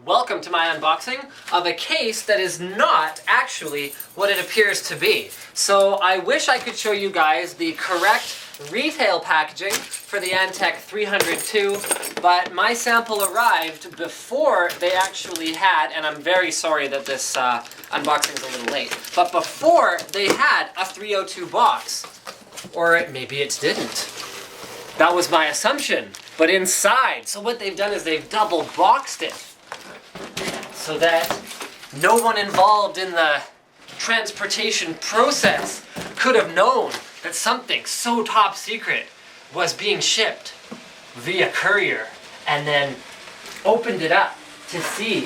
Welcome to my unboxing of a case that is not actually what it appears to be. So I wish I could show you guys the correct retail packaging for the Antec 302, but my sample arrived before they actually had, and I'm very sorry that this unboxing is a little late, but before they had a 302 box. Or maybe it didn't. That was my assumption. But inside, so what they've done is they've double boxed it so that no one involved in the transportation process could have known that something so top secret was being shipped via courier, and then opened it up to see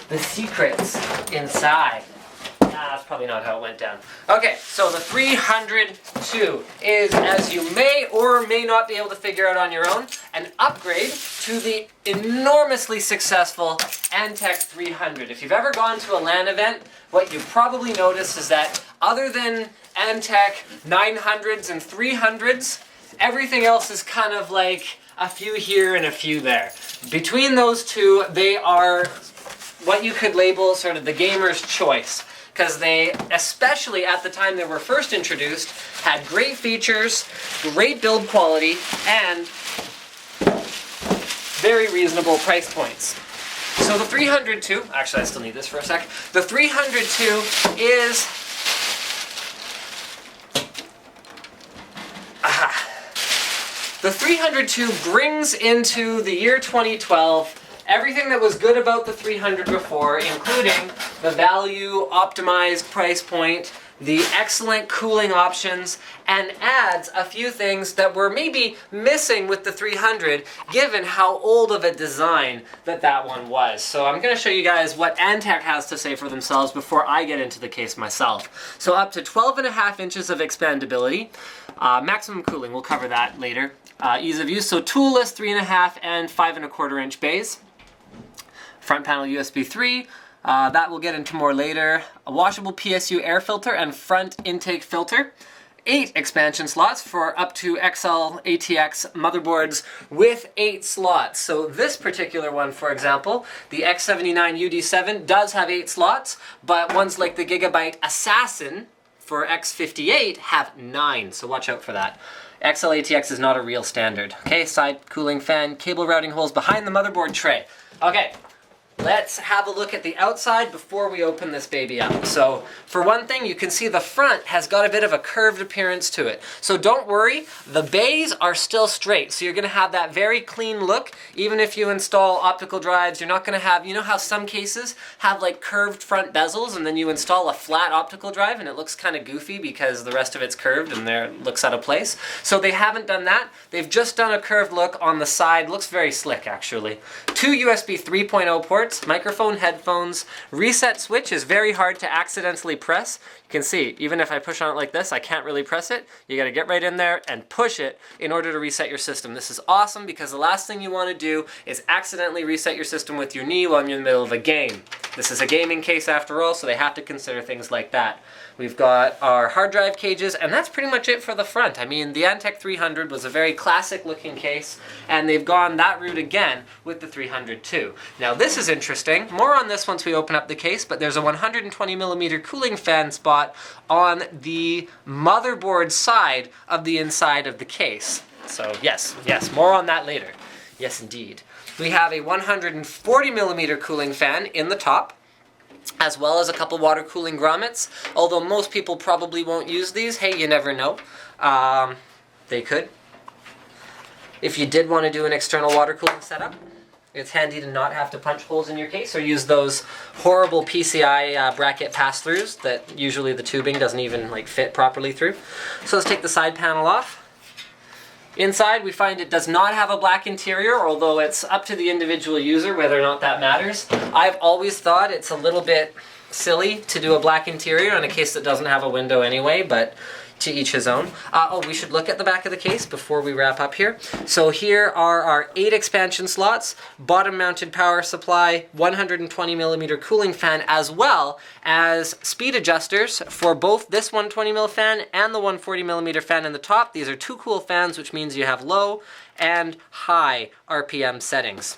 the secrets inside. That's probably not how it went down. Okay, so the 302 is, as you may or may not be able to figure out on your own, an upgrade to the enormously successful Antec 300. If you've ever gone to a LAN event, what you've probably noticed is that other than Antec 900s and 300s, everything else is kind of like a few here and a few there. Between those two, they are what you could label sort of the gamer's choice, because they, especially at the time they were first introduced, had great features, great build quality, and very reasonable price points. So the 302, actually I still need this for a sec, the 302 is, the 302 brings into the year 2012 everything that was good about the 300 before, including the value optimized price point, the excellent cooling options, and adds a few things that were maybe missing with the 300 given how old of a design that one was. So I'm going to show you guys what Antec has to say for themselves before I get into the case myself. So up to 12.5 inches of expandability, maximum cooling, we'll cover that later. Ease of use, so toolless 3.5 and 5.25 inch bays. Front panel USB 3, that we'll get into more later. A washable PSU air filter and front intake filter. 8 expansion slots for up to XL ATX motherboards with 8 slots. So this particular one, for example, the X79 UD7 does have 8 slots, but ones like the Gigabyte Assassin for X58 have 9, so watch out for that. XL ATX is not a real standard. Okay, side cooling fan, cable routing holes behind the motherboard tray. Okay. Let's have a look at the outside before we open this baby up. So, for one thing, you can see the front has got a bit of a curved appearance to it. So don't worry, the bays are still straight. So you're going to have that very clean look. Even if you install optical drives, you're not going to have, you know how some cases have like curved front bezels and then you install a flat optical drive and it looks kind of goofy because the rest of it's curved and there it looks out of place. So they haven't done that. They've just done a curved look on the side. Looks very slick, actually. 2 USB 3.0 ports. Microphone, headphones, reset switch is very hard to accidentally press. You can see, even if I push on it like this, I can't really press it. You gotta get right in there and push it in order to reset your system. This is awesome because the last thing you wanna do is accidentally reset your system with your knee while you're in the middle of a game. This is a gaming case after all, so they have to consider things like that. We've got our hard drive cages, and that's pretty much it for the front. I mean, the Antec 300 was a very classic looking case, and they've gone that route again with the 300 too. Now this is interesting. More on this once we open up the case, but there's a 120mm cooling fan spot on the motherboard side of the inside of the case. So yes, more on that later. Yes, indeed. We have a 140mm cooling fan in the top, as well as a couple water cooling grommets. Although most people probably won't use these. Hey, you never know. They could. If you did want to do an external water cooling setup, it's handy to not have to punch holes in your case or use those horrible PCI bracket pass-throughs that usually the tubing doesn't even like fit properly through. So let's take the side panel off. Inside, we find it does not have a black interior, although it's up to the individual user whether or not that matters. I've always thought it's a little bit silly to do a black interior on a case that doesn't have a window anyway, but to each his own. We should look at the back of the case before we wrap up here. So here are our 8 expansion slots, bottom mounted power supply, 120mm cooling fan, as well as speed adjusters for both this 120mm fan and the 140mm fan in the top. These are 2 cool fans, which means you have low and high RPM settings.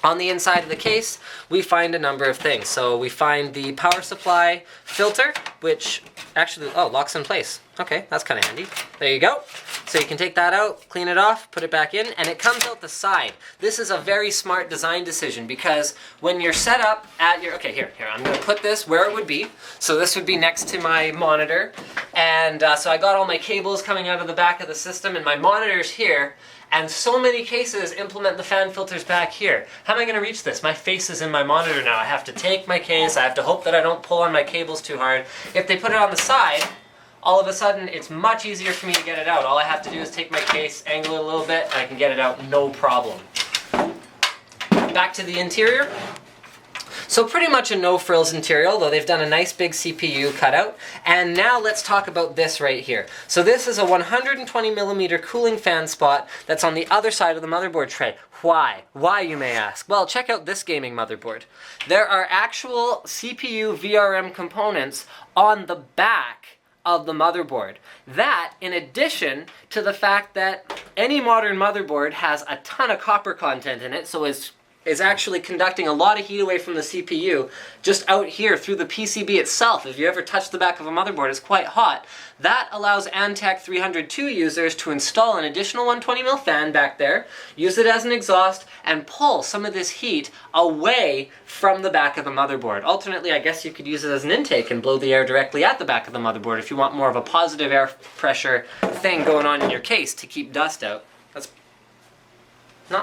On the inside of the case, we find a number of things. So we find the power supply filter, which actually, oh, locks in place. Okay, that's kind of handy. There you go. So you can take that out, clean it off, put it back in, and it comes out the side. This is a very smart design decision because when you're set up at your, okay, here, I'm gonna put this where it would be. So this would be next to my monitor. And so I got all my cables coming out of the back of the system and my monitor's here. And so many cases implement the fan filters back here. How am I gonna reach this? My face is in my monitor now. I have to take my case, I have to hope that I don't pull on my cables too hard. If they put it on the side, all of a sudden it's much easier for me to get it out. All I have to do is take my case, angle it a little bit, and I can get it out no problem. Back to the interior. So pretty much a no-frills interior, although they've done a nice big CPU cutout. And now let's talk about this right here. So this is a 120mm cooling fan spot that's on the other side of the motherboard tray. Why? Why, you may ask? Well, check out this gaming motherboard. There are actual CPU VRM components on the back of the motherboard. That, in addition to the fact that any modern motherboard has a ton of copper content in it, so is actually conducting a lot of heat away from the CPU just out here through the PCB itself. If you ever touch the back of a motherboard, it's quite hot. That allows Antec 302 users to install an additional 120mm fan back there, use it as an exhaust, and pull some of this heat away from the back of the motherboard. Alternately, I guess you could use it as an intake and blow the air directly at the back of the motherboard if you want more of a positive air pressure thing going on in your case to keep dust out. That's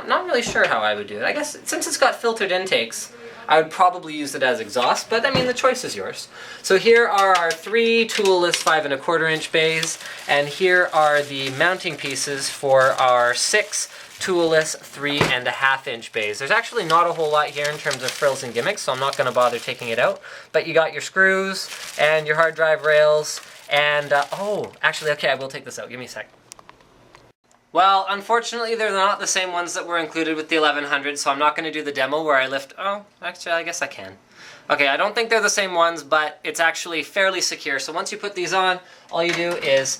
not really sure how I would do it. I guess since it's got filtered intakes, I would probably use it as exhaust, but I mean, the choice is yours. So here are our 3 toolless 5 1/4 inch bays, and here are the mounting pieces for our 6 toolless 3 1/2 inch bays. There's actually not a whole lot here in terms of frills and gimmicks, so I'm not going to bother taking it out. But you got your screws and your hard drive rails, and oh, actually, okay, I will take this out. Give me a sec. Well, unfortunately, they're not the same ones that were included with the 1100, so I'm not going to do the demo where I lift... Oh, actually, I guess I can. Okay, I don't think they're the same ones, but it's actually fairly secure. So once you put these on, all you do is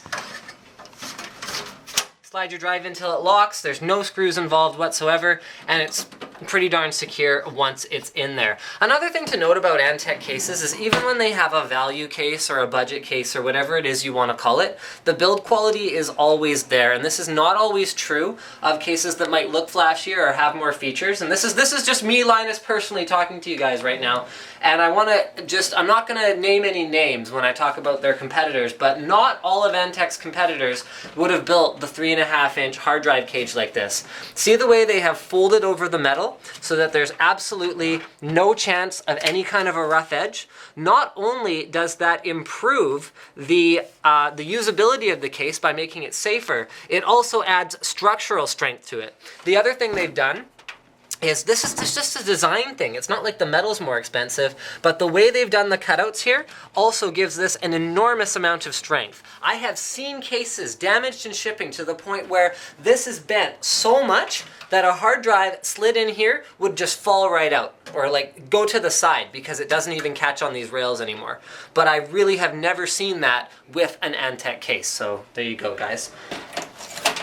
slide your drive until it locks. There's no screws involved whatsoever, and it's pretty darn secure once it's in there. Another thing to note about Antec cases is even when they have a value case or a budget case or whatever it is you want to call it, the build quality is always there, and this is not always true of cases that might look flashier or have more features. And this is just me, Linus, personally talking to you guys right now, and I want to I'm not going to name any names when I talk about their competitors, but not all of Antec's competitors would have built the 3 1/2 inch hard drive cage like this. See the way they have folded over the metal so that there's absolutely no chance of any kind of a rough edge? Not only does that improve the usability of the case by making it safer, it also adds structural strength to it. The other thing they've done is this is just a design thing. It's not like the metal's more expensive, but the way they've done the cutouts here also gives this an enormous amount of strength. I have seen cases damaged in shipping to the point where this is bent so much that a hard drive slid in here would just fall right out, or like go to the side because it doesn't even catch on these rails anymore. But I really have never seen that with an Antec case, so there you go, guys.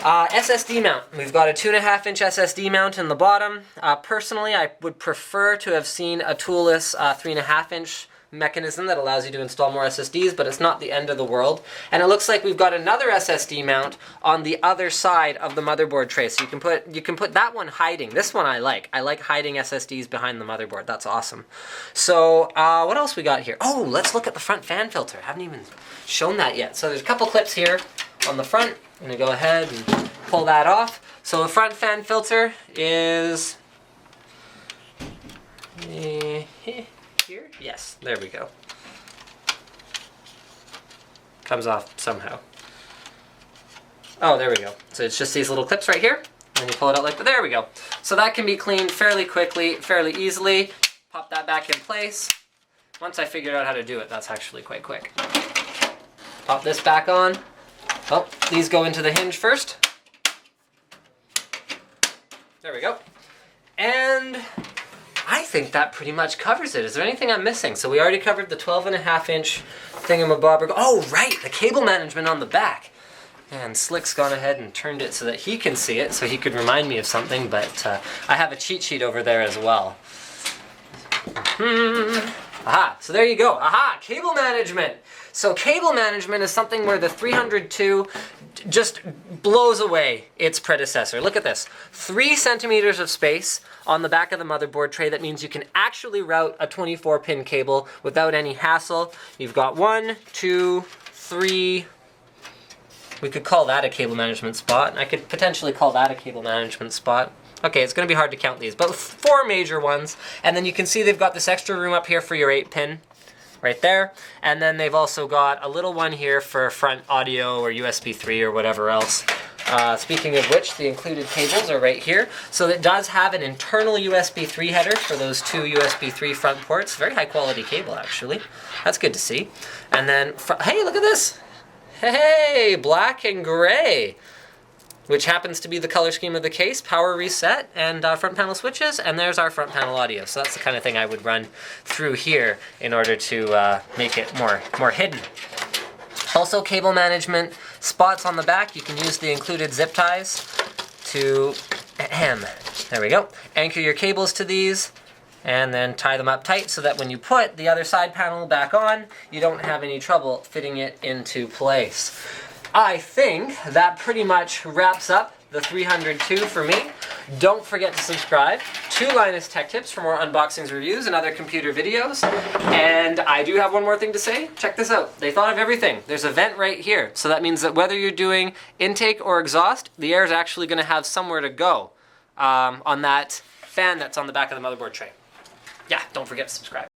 SSD mount. We've got a 2 1/2 inch SSD mount in the bottom. Personally, I would prefer to have seen a toolless 3 1/2 inch mechanism that allows you to install more SSDs, but it's not the end of the world. And it looks like we've got another SSD mount on the other side of the motherboard tray. So you can put that one hiding. This one I like. I like hiding SSDs behind the motherboard. That's awesome. So what else we got here? Oh, let's look at the front fan filter. I haven't even shown that yet. So there's a couple clips here on the front. I'm gonna go ahead and pull that off. So the front fan filter is here? Yes, there we go. Comes off somehow. Oh, there we go. So it's just these little clips right here, and you pull it out like that. There we go. So that can be cleaned fairly quickly, fairly easily. Pop that back in place. Once I figured out how to do it, that's actually quite quick. Pop this back on. Oh, these go into the hinge first. There we go. And I think that pretty much covers it. Is there anything I'm missing? So we already covered the 12 1/2 inch thingamabobber. Oh, right, the cable management on the back. And Slick's gone ahead and turned it so that he can see it, so he could remind me of something, but I have a cheat sheet over there as well. Aha, so there you go. Aha, cable management. So cable management is something where the 302 just blows away its predecessor. Look at this. 3 centimeters of space on the back of the motherboard tray. That means you can actually route a 24-pin cable without any hassle. You've got 1, 2, 3... We could call that a cable management spot. I could potentially call that a cable management spot. Okay, it's going to be hard to count these, but 4 major ones. And then you can see they've got this extra room up here for your 8-pin right there. And then they've also got a little one here for front audio or USB 3 or whatever else. Speaking of which, the included cables are right here. So it does have an internal USB 3 header for those 2 USB 3 front ports. Very high quality cable, actually. That's good to see. And then, hey, look at this. Hey, black and gray, which happens to be the color scheme of the case, power reset, and front panel switches, and there's our front panel audio. So that's the kind of thing I would run through here in order to make it more hidden. Also, cable management spots on the back. You can use the included zip ties to, there we go, anchor your cables to these, and then tie them up tight so that when you put the other side panel back on, you don't have any trouble fitting it into place. I think that pretty much wraps up the 302 for me. Don't forget to subscribe to Linus Tech Tips for more unboxings, reviews, and other computer videos. And I do have one more thing to say. Check this out. They thought of everything. There's a vent right here. So that means that whether you're doing intake or exhaust, the air is actually going to have somewhere to go on that fan that's on the back of the motherboard tray. Yeah, don't forget to subscribe.